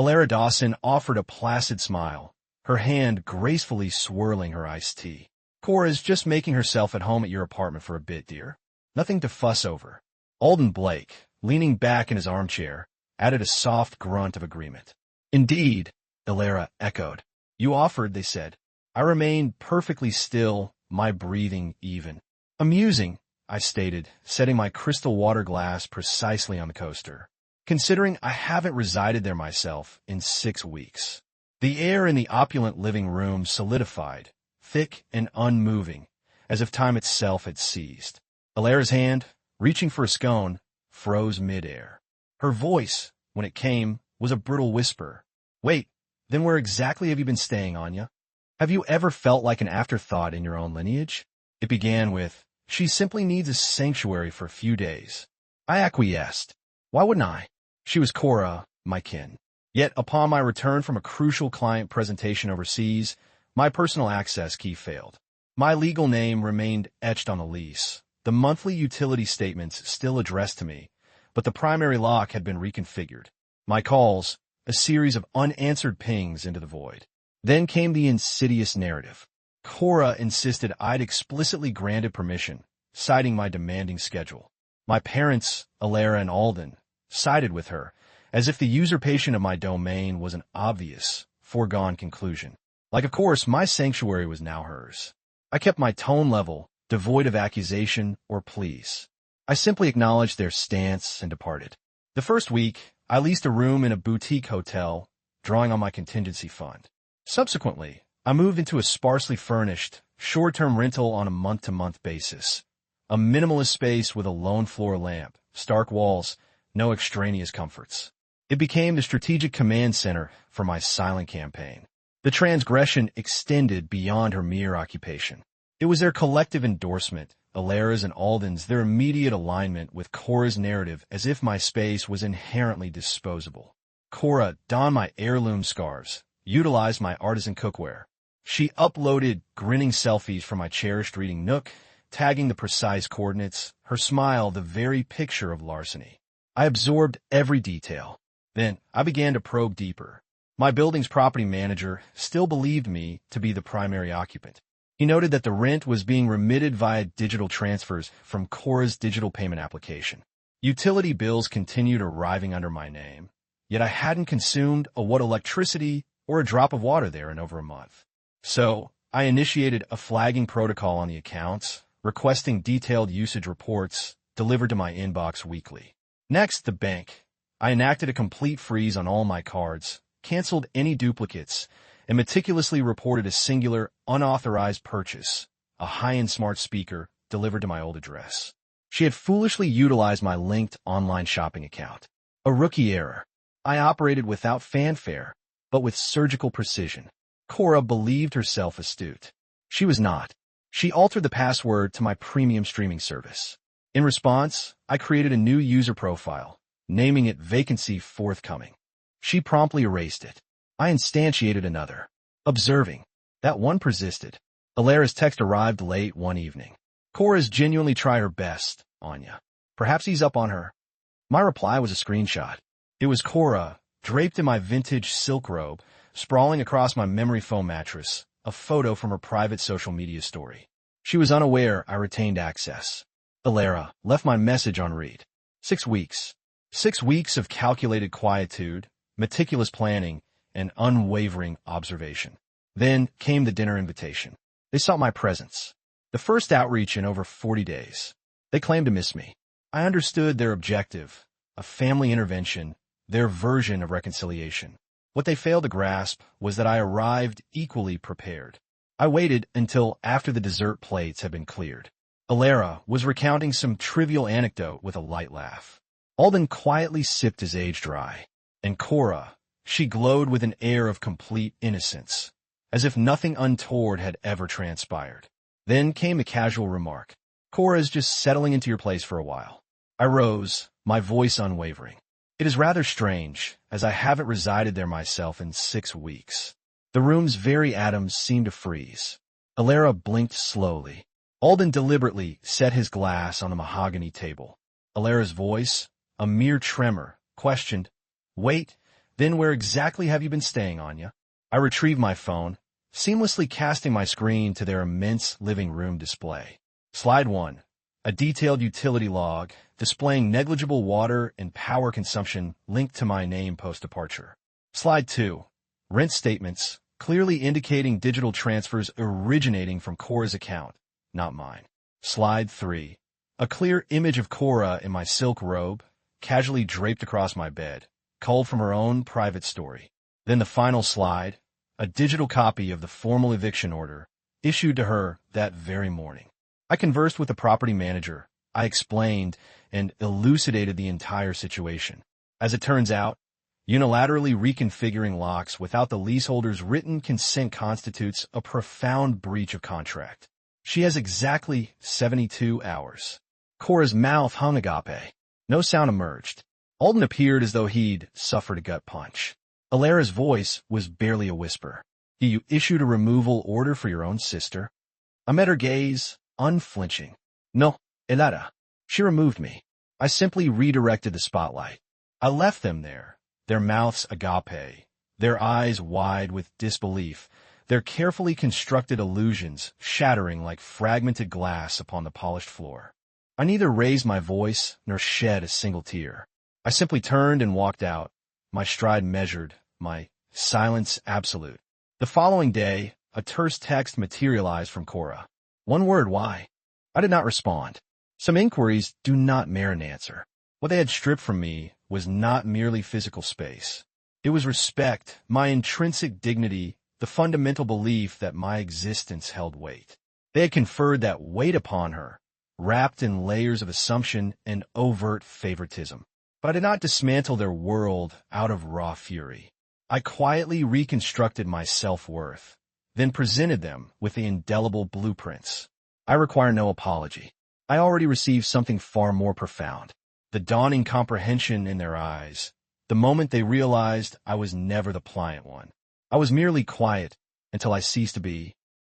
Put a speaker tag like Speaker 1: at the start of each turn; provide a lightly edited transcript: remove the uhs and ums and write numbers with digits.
Speaker 1: Alara Dawson offered a placid smile, her hand gracefully swirling her iced tea. Cora's just making herself at home at your apartment for a bit, dear. Nothing to fuss over. Alden Blake, leaning back in his armchair, added a soft grunt of agreement. Indeed, Alara echoed. You offered, they said. I remained perfectly still, my breathing even. Amusing, I stated, setting my crystal water glass precisely on the coaster. Considering I haven't resided there myself in 6 weeks. The air in the opulent living room solidified, thick and unmoving, as if time itself had seized. Alara's hand, reaching for a scone, froze midair. Her voice, when it came, was a brittle whisper. Wait, then where exactly have you been staying, Anya? Have you ever felt like an afterthought in your own lineage? It began with, she simply needs a sanctuary for a few days. I acquiesced. Why wouldn't I? She was Cora, my kin. Yet, upon my return from a crucial client presentation overseas, my personal access key failed. My legal name remained etched on the lease, the monthly utility statements still addressed to me, but the primary lock had been reconfigured. My calls, a series of unanswered pings into the void. Then came the insidious narrative. Cora insisted I'd explicitly granted permission, citing my demanding schedule. My parents, Alara and Alden, sided with her, as if the usurpation of my domain was an obvious, foregone conclusion. Like, of course, my sanctuary was now hers. I kept my tone level, devoid of accusation or pleas. I simply acknowledged their stance and departed. The first week, I leased a room in a boutique hotel, drawing on my contingency fund. Subsequently, I moved into a sparsely furnished, short-term rental on a month-to-month basis. A minimalist space with a lone floor lamp, stark walls, no extraneous comforts. It became the strategic command center for my silent campaign. The transgression extended beyond her mere occupation. It was their collective endorsement, Alara's and Alden's, their immediate alignment with Cora's narrative as if my space was inherently disposable. Cora donned my heirloom scarves, utilized my artisan cookware. She uploaded grinning selfies from my cherished reading nook, tagging the precise coordinates, her smile the very picture of larceny. I absorbed every detail. Then I began to probe deeper. My building's property manager still believed me to be the primary occupant. He noted that the rent was being remitted via digital transfers from Cora's digital payment application. Utility bills continued arriving under my name, yet I hadn't consumed a watt electricity or a drop of water there in over a month. So I initiated a flagging protocol on the accounts, requesting detailed usage reports delivered to my inbox weekly. Next, the bank. I enacted a complete freeze on all my cards, canceled any duplicates, and meticulously reported a singular, unauthorized purchase, a high-end smart speaker delivered to my old address. She had foolishly utilized my linked online shopping account. A rookie error. I operated without fanfare, but with surgical precision. Cora believed herself astute. She was not. She altered the password to my premium streaming service. In response, I created a new user profile, naming it Vacancy Forthcoming. She promptly erased it. I instantiated another. Observing. That one persisted. Alara's text arrived late one evening. Cora's genuinely tried her best, Anya. Perhaps he's up on her. My reply was a screenshot. It was Cora, draped in my vintage silk robe, sprawling across my memory foam mattress, a photo from her private social media story. She was unaware I retained access. Alara left my message on read. 6 weeks. 6 weeks of calculated quietude, meticulous planning, and unwavering observation. Then came the dinner invitation. They sought my presence. The first outreach in over 40 days. They claimed to miss me. I understood their objective, a family intervention, their version of reconciliation. What they failed to grasp was that I arrived equally prepared. I waited until after the dessert plates had been cleared. Alara was recounting some trivial anecdote with a light laugh. Alden quietly sipped his age dry. And Cora, she glowed with an air of complete innocence, as if nothing untoward had ever transpired. Then came the casual remark. Cora's just settling into your place for a while. I rose, my voice unwavering. It is rather strange, as I haven't resided there myself in 6 weeks. The room's very atoms seemed to freeze. Alara blinked slowly. Alden deliberately set his glass on the mahogany table. Alara's voice, a mere tremor, questioned, Wait, Then where exactly have you been staying, Anya? I retrieve my phone, seamlessly casting my screen to their immense living room display. Slide 1. A detailed utility log displaying negligible water and power consumption linked to my name post-departure. Slide 2. Rent statements clearly indicating digital transfers originating from Cora's account, not mine. Slide 3. A clear image of Cora in my silk robe, casually draped across my bed, culled from her own private story. Then the final slide, a digital copy of the formal eviction order issued to her that very morning. I conversed with the property manager. I explained and elucidated the entire situation. As it turns out, unilaterally reconfiguring locks without the leaseholder's written consent constitutes a profound breach of contract. She has exactly 72 hours. Cora's mouth hung agape. No sound emerged. Alden appeared as though he'd suffered a gut punch. Alara's voice was barely a whisper. You issued a removal order for your own sister? I met her gaze, unflinching. No, Elara. She removed me. I simply redirected the spotlight. I left them there, their mouths agape, their eyes wide with disbelief, their carefully constructed illusions shattering like fragmented glass upon the polished floor. I neither raised my voice nor shed a single tear. I simply turned and walked out, my stride measured, my silence absolute. The following day, a terse text materialized from Cora. One word, why? I did not respond. Some inquiries do not merit an answer. What they had stripped from me was not merely physical space. It was respect, my intrinsic dignity, the fundamental belief that my existence held weight. They had conferred that weight upon her, wrapped in layers of assumption and overt favoritism. But I did not dismantle their world out of raw fury. I quietly reconstructed my self-worth, then presented them with the indelible blueprints. I require no apology. I already received something far more profound. The dawning comprehension in their eyes, the moment they realized I was never the pliant one. I was merely quiet until I ceased to be,